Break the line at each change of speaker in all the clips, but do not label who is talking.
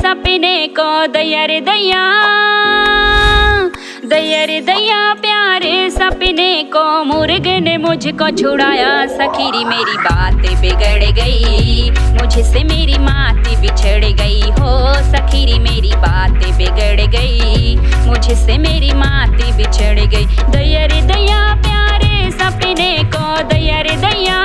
सपने को दैया रे दैया, दैया रे दैया प्यारे सपने को मुर्ग ने मुझको छुड़ाया। सखीरी मेरी बात बिगड़ गई, मुझसे मेरी माती बिछड़ गई हो। सखीरी मेरी बात बिगड़ गई, मुझसे मेरी माती बिछड़ गई। दैया रे दैया प्यारे सपने को दैया रे दैया,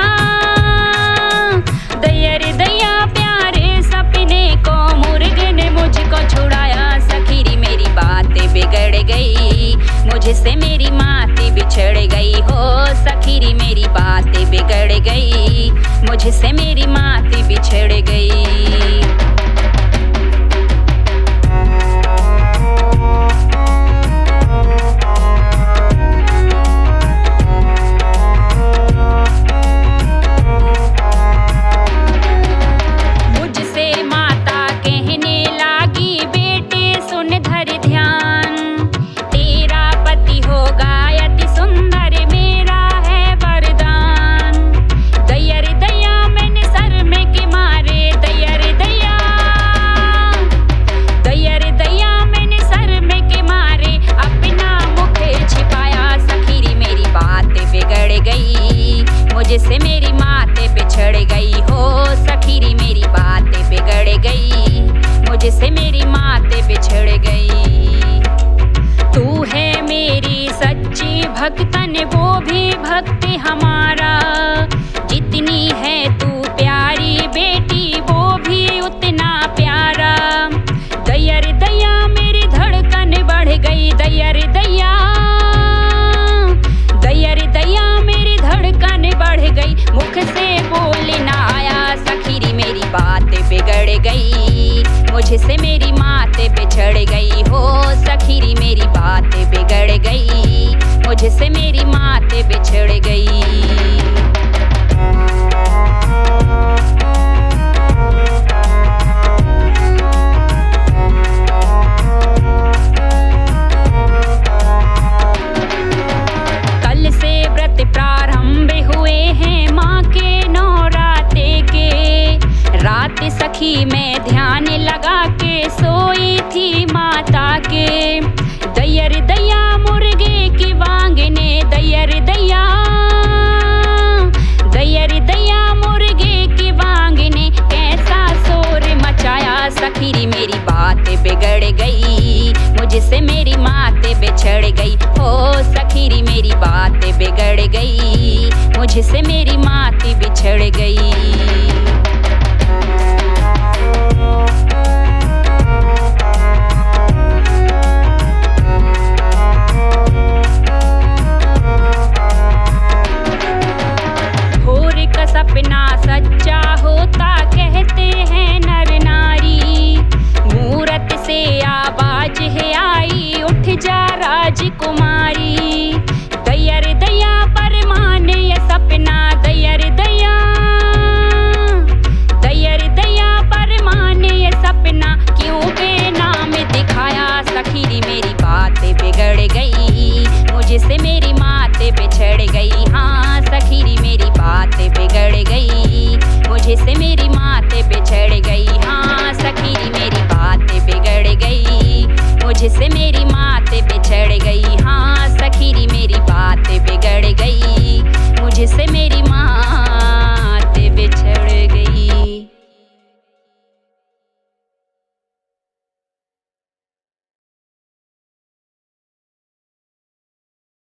दैया रे दैया प्यारे सपने को मुर्ग ने मुझको छुड़ाया। सखीरी मेरी बात बिगड़ गई, मुझसे मेरी माती बिछड़ गई हो। सखीरी मेरी बात बिगड़ गई, मुझसे मेरी माती बिछड़ गई। मुझसे मेरी माते बिछड़ गई हो। सखीरी मेरी बात बिगड़ गई, मुझसे मेरी माते बिछड़ गई। तू है मेरी सच्ची भक्तन, वो भी भक्त हमारा। जितनी है तू प्यारी बेटी, वो भी उतना प्यारा। दैया रे दैया मेरी धड़कन बढ़ गई। दैया रे दैया, दैया रे दैया मेरी धड़कन बढ़ गई, मुख से बोल ना आया। सखीरी मेरी बात बिगड़ गई, मुझसे मेरी मात बिछड़ गई हो। सखीरी मेरी बात बिगड़ गई, मुझसे मेरी मात बिछड़ गई। सखी मैं ध्यान लगा के सोई थी माता के। दैया रे दैया मुर्गे की वांग ने, दैया रे दैया, दैया रे दैया मुर्गे की वांग ने कैसा शोर मचाया। सखीरी मेरी बात बिगड़ गई, मुझसे मेरी मात बिछड़ गई हो। सखीरी मेरी बात बिगड़ गई, मुझसे मेरी मात बिछड़ गई। सपना सच्चा होता कहते हैं नर नारी। मूरत से आवाज है आई, उठ जा राजकुमारी। दैया रे दैया पर मान ये सपना। दैया रे दैया, दैया रे दैया पर मान ये सपना, क्यों बेनाम दिखाया। सखीरी मेरी बात बिगड़ गई, मुझसे मेरी मात बिछड़ गई। हाँ सखीरी मेरी बात बिगड़ गई, मुझसे